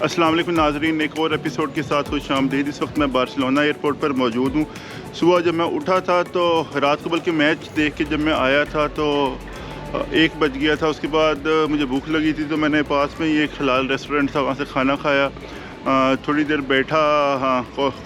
अस्सलाम वालेकुम नाज़रीन, एक और एपिसोड के साथ खुश आमदीद। इस वक्त मैं बार्सिलोना एयरपोर्ट पर मौजूद हूँ। सुबह जब मैं उठा था तो रात को बल्कि मैच देख के जब मैं आया था तो 1 बज गया था। उसके बाद मुझे भूख लगी थी तो मैंने पास में ही एक हलाल रेस्टोरेंट था, वहाँ से खाना खाया। थोड़ी देर बैठा,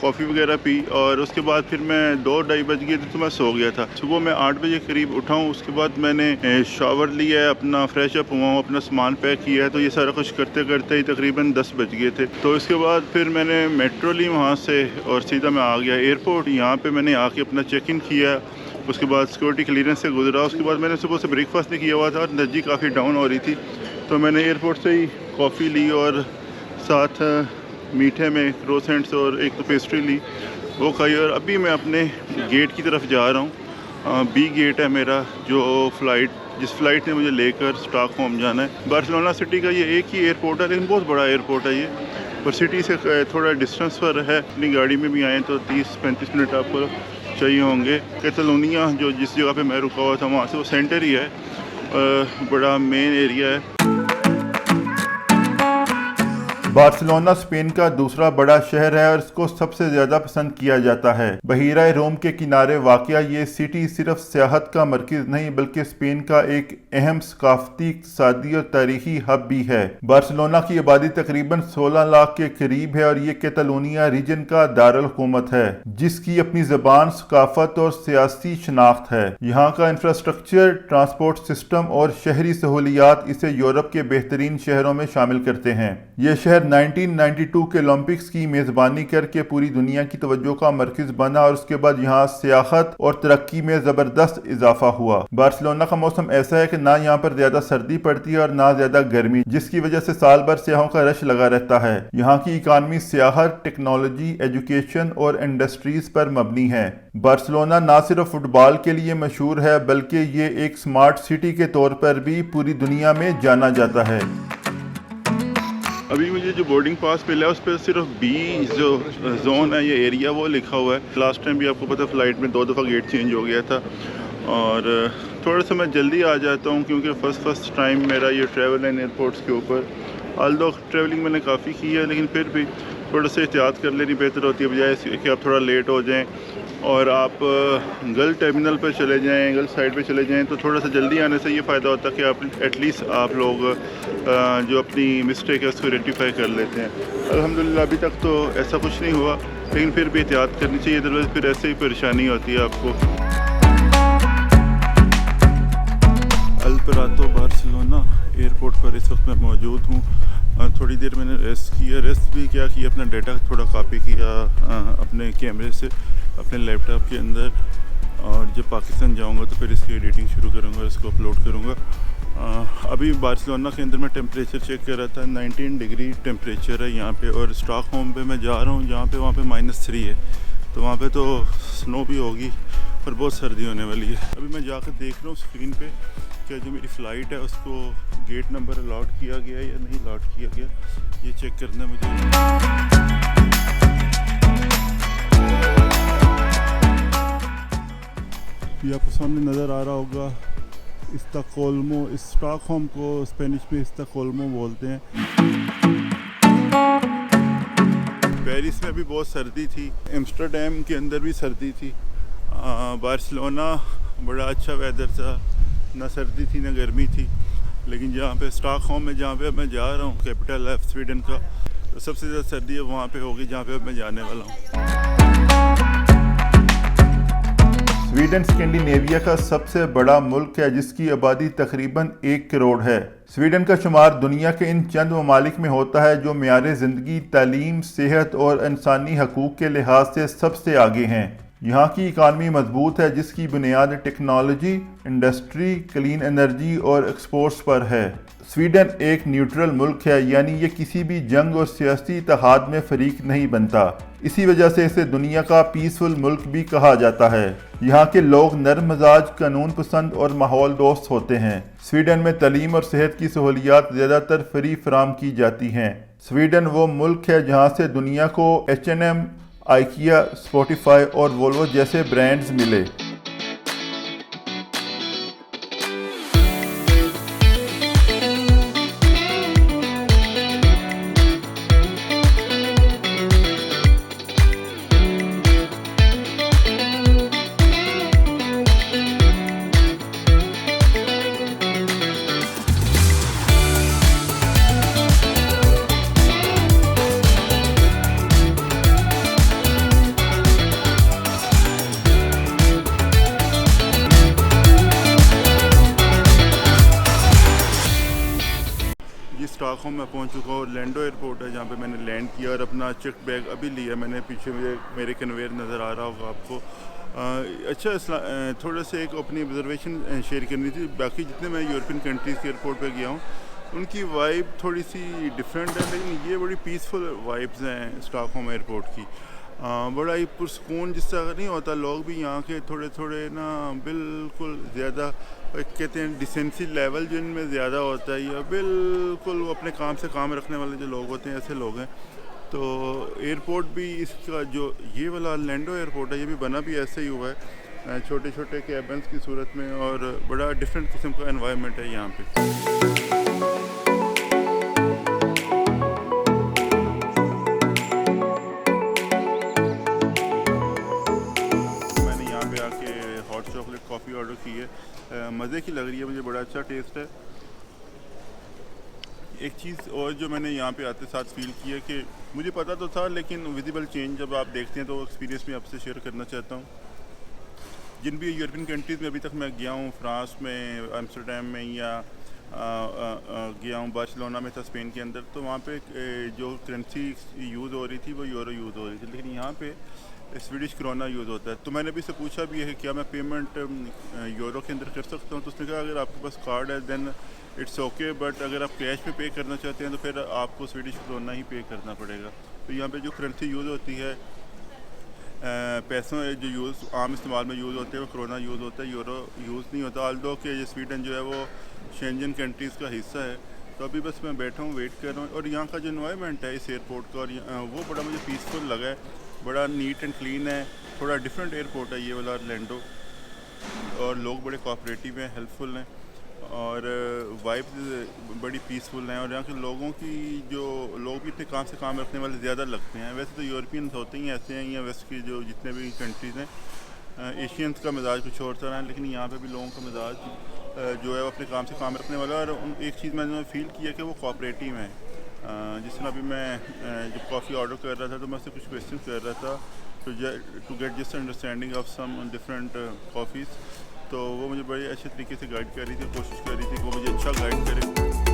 कॉफ़ी वगैरह पी और उसके बाद फिर मैं 2-2:30 बज गए थे तो मैं सो गया था। सुबह मैं 8 बजे करीब उठा हूँ। उसके बाद मैंने शावर लिया है, अपना फ्रेश अप हुआ हूँ, अपना सामान पैक किया है। तो ये सारा कुछ करते करते ही तकरीबन 10 बज गए थे। तो इसके बाद फिर मैंने मेट्रो ली वहाँ से और सीधा मैं आ गया एयरपोर्ट। यहाँ पर मैंने आके अपना चेक इन किया, उसके बाद सिक्योरिटी क्लियरेंस से गुजरा। उसके बाद मैंने सुबह से ब्रेकफास्ट नहीं किया हुआ था और एनर्जी काफ़ी डाउन हो रही थी, तो मैंने एयरपोर्ट से ही कॉफ़ी ली और साथ मीठे में क्रोसेंट्स और एक तो पेस्ट्री ली, वो खाई। और अभी मैं अपने गेट की तरफ जा रहा हूँ। बी गेट है मेरा, जो जिस फ़्लाइट ने मुझे लेकर स्टॉकहोम जाना है। बार्सिलोना सिटी का ये एक ही एयरपोर्ट है, लेकिन बहुत बड़ा एयरपोर्ट है ये, और सिटी से थोड़ा डिस्टेंस पर है। अपनी गाड़ी में भी आएँ तो 30-35 मिनट आपको चाहिए होंगे। कैटलोनिया जो जिस जगह पे मैं रुका हुआ था वहाँ से वो सेंटर ही है, बड़ा मेन एरिया है। बार्सिलोना स्पेन का दूसरा बड़ा शहर है और इसको सबसे ज्यादा पसंद किया जाता है। बहीरा रोम के किनारे वाक़या ये सिटी सिर्फ सियाहत का मरकज नहीं बल्कि स्पेन का एक अहम सकाफती, इक़्तिसादी और तारीखी हब भी है। बार्सिलोना की आबादी तकरीबन 16 लाख के करीब है और ये कैटलोनिया रीजन का दारुल हुकूमत है, जिसकी अपनी ज़बान, सकाफत और सियासी शनाख्त है। यहाँ का इंफ्रास्ट्रक्चर, ट्रांसपोर्ट सिस्टम और शहरी सहूलियात इसे यूरोप के बेहतरीन शहरों में शामिल करते हैं। ये शहर 1992 के ओलंपिक्स की मेजबानी करके पूरी दुनिया की तवज्जो का मरकज बना और उसके बाद यहाँ सियाहत और तरक्की में जबरदस्त इजाफा हुआ। बार्सिलोना का मौसम ऐसा है कि ना यहाँ पर ज्यादा सर्दी पड़ती है और ना ज्यादा गर्मी, जिसकी वजह से साल भर सियाहों का रश लगा रहता है। यहाँ की इकानमी सियाहत, टेक्नोलॉजी, एजुकेशन और इंडस्ट्रीज पर मबनी है। बार्सिलोना ना सिर्फ फुटबॉल के लिए मशहूर है बल्कि ये एक स्मार्ट सिटी के तौर पर भी पूरी दुनिया में जाना जाता है। अभी मुझे जो बोर्डिंग पास मिला है उस पर सिर्फ बी जो जोन है, ये एरिया, वो लिखा हुआ है। लास्ट टाइम भी आपको पता फ़्लाइट में 2 दफ़ा गेट चेंज हो गया था और थोड़ा सा मैं जल्दी आ जाता हूँ क्योंकि फर्स्ट टाइम मेरा ये ट्रैवल है एयरपोर्ट्स के ऊपर। ऑल्दो ट्रैवलिंग मैंने काफ़ी की है, लेकिन फिर भी थोड़ा सा एहतियात कर लेनी बेहतर होती है, बजाय कि आप थोड़ा लेट हो जाएं और आप गल टर्मिनल पर चले जाएं, गल साइड पे चले जाएं। तो थोड़ा सा जल्दी आने से ये फ़ायदा होता है कि आप एटलीस्ट आप लोग जो अपनी मिस्टेक है उसको रेक्टिफाई कर लेते हैं। अल्हम्दुलिल्लाह अभी तक तो ऐसा कुछ नहीं हुआ, लेकिन फिर भी एहतियात करनी चाहिए, अदरवाइज़ फिर ऐसे ही परेशानी होती है आपको। अल परातो बार्सिलोना एयरपोर्ट पर इस वक्त मैं मौजूद हूँ। थोड़ी देर मैंने रेस्ट किया, रेस्ट भी क्या किया, अपना डाटा थोड़ा कॉपी किया अपने कैमरे से अपने लैपटॉप के अंदर, और जब पाकिस्तान जाऊंगा तो फिर इसकी एडिटिंग शुरू करूंगा, इसको अपलोड करूंगा। अभी बार्सिलोना के अंदर मैं टेम्परेचर चेक कर रहा था, 19 डिग्री टेम्परेचर है यहाँ पे, और स्टॉकहोम पे मैं जा रहा हूँ जहाँ पे वहाँ पे -3 है, तो वहाँ पे तो स्नो भी होगी और बहुत सर्दी होने वाली है। अभी मैं जाकर देख रहा हूँ स्क्रीन पे क्या जो मेरी फ़्लाइट है उसको गेट नंबर अलॉट किया गया है या नहीं अलॉट किया गया, ये चेक करना है मुझे। ये आपको सामने नज़र आ रहा होगा इस्ताकोल्मो, स्टॉकहोम को स्पेनिश में इस्ताकोल्मो बोलते हैं। पेरिस में भी बहुत सर्दी थी, एम्स्टर्डम के अंदर भी सर्दी थी। बार्सिलोना बड़ा अच्छा वेदर था, ना सर्दी थी ना गर्मी थी, लेकिन जहाँ पे स्टॉकहोम में जहाँ पे मैं जा रहा हूँ, कैपिटल है स्वीडन का, तो सबसे ज़्यादा सर्दी है वहाँ पे होगी जहाँ पे मैं जाने वाला हूँ। स्वीडन स्कैंडिनेविया का सबसे बड़ा मुल्क है जिसकी आबादी तकरीबन 1 करोड़ है। स्वीडन का शुमार दुनिया के इन चंद ममालिक में होता है जो मियारे ज़िंदगी, तालीम, सेहत और इंसानी हकूक़ के लिहाज से सबसे आगे हैं। यहाँ की इकानमी मजबूत है जिसकी बुनियाद टेक्नोलॉजी, इंडस्ट्री, क्लीन एनर्जी और एक्सपोर्ट्स पर है। स्वीडन एक न्यूट्रल मुल्क है, यानी ये किसी भी जंग और सियासी इत्तेहाद में फरीक नहीं बनता। इसी वजह से इसे दुनिया का पीसफुल मुल्क भी कहा जाता है। यहाँ के लोग नर्म मिजाज, कानून पसंद और माहौल दोस्त होते हैं। स्वीडन में तालीम और सेहत की सहूलियात ज़्यादातर फ्री फराम की जाती हैं। स्वीडन वो मुल्क है जहाँ से दुनिया को H&M, आइकिया, स्पॉटिफाई और वोल्वो जैसे ब्रांड्स मिले। स्टॉकहोम में पहुंच चुका हूँ। ऑरलैंडो एयरपोर्ट है जहाँ पे मैंने लैंड किया और अपना चेक बैग अभी लिया मैंने। पीछे मेरे कन्वेयर नज़र आ रहा होगा आपको। अच्छा, थोड़ा सा एक अपनी ऑब्जर्वेशन शेयर करनी थी। बाकी जितने मैं यूरोपियन कंट्रीज़ के एयरपोर्ट पर गया हूँ उनकी वाइब थोड़ी सी डिफरेंट है, लेकिन ये बड़ी पीसफुल वाइब्स हैं स्टॉकहोम एयरपोर्ट की। बड़ा ही पुरसकून जिससे नहीं होता। लोग भी यहाँ के थोड़े थोड़े ना बिल्कुल ज़्यादा कहते हैं डिसेंसी लेवल जो इनमें ज़्यादा होता है, या बिल्कुल वो अपने काम से काम रखने वाले जो लोग होते हैं ऐसे लोग हैं। तो एयरपोर्ट भी इसका जो ये वाला ऑरलैंडो एयरपोर्ट है ये भी बना भी ऐसे ही हुआ है, छोटे छोटे कैबन्स की सूरत में, और बड़ा डिफरेंट किस्म का एनवायरनमेंट है यहाँ पे। मैंने यहाँ पे आके हॉट चॉकलेट कॉफ़ी ऑर्डर की है, मज़े की लग रही है मुझे, बड़ा अच्छा टेस्ट है। एक चीज़ और जो मैंने यहाँ पे आते साथ फील किया कि मुझे पता तो था, लेकिन विजिबल चेंज जब आप देखते हैं तो एक्सपीरियंस में आपसे शेयर करना चाहता हूँ। जिन भी यूरोपियन कंट्रीज़ में अभी तक मैं गया हूँ, फ्रांस में, एम्स्टर्डम में, या गया हूँ बार्सिलोना में था स्पेन के अंदर, तो वहाँ पे जो करेंसी यूज़ हो रही थी वो यूरो यूज़ हो रही थी, लेकिन यहाँ पे स्वीडिश क्रोना यूज़ होता है। तो मैंने भी से पूछा भी है कि क्या मैं पेमेंट यूरो के अंदर कर सकता हूँ, तो उसने कहा अगर आपके पास कार्ड है देन इट्स ओके, बट अगर आप कैश में पे करना चाहते हैं तो फिर आपको स्वीडिश क्रोना ही पे करना पड़ेगा। तो यहाँ पे जो करेंसी यूज़ होती है, पैसों जो यूज़ आम इस्तेमाल में यूज़ होते हैं वो क्रोना यूज़ होता है, यूरो यूज़ नहीं होता। ऑल्दो कि ये स्वीडन जो है वो शेंजन कंट्रीज़ का हिस्सा है। तो अभी बस मैं बैठा हूँ, वेट कर रहा हूँ, और यहाँ का जो इन्वायरमेंट है इस एयरपोर्ट का, और वो बड़ा मुझे पीसफुल लगा है, बड़ा नीट एंड क्लीन है। थोड़ा डिफरेंट एयरपोर्ट है ये वाला ऑरलैंडो, और लोग बड़े कोऑपरेटिव हैं, हेल्पफुल हैं, और वाइब्स बड़ी पीसफुल हैं। और यहाँ के लोगों की जो लोग भी इतने काम से काम रखने वाले ज़्यादा लगते हैं। वैसे तो यूरोपियंस होते ही ऐसे हैं, या वेस्ट की जो जितने भी कंट्रीज़ हैं, एशियंस का मिजाज कुछ और तरह है, लेकिन यहाँ पे भी लोगों का मिजाज जो है वो अपने काम से काम रखने वाला है। और एक चीज़ मैंने फील किया कि वो कोऑपरेटिव हैं। जिस तरह अभी मैं जब कॉफ़ी ऑर्डर कर रहा था तो मैं उससे कुछ क्वेश्चन कर रहा था to get just understanding of some different coffees, तो वो मुझे बड़े अच्छे तरीके से गाइड कर रही थी, कोशिश कर रही थी कि वो मुझे अच्छा गाइड करे।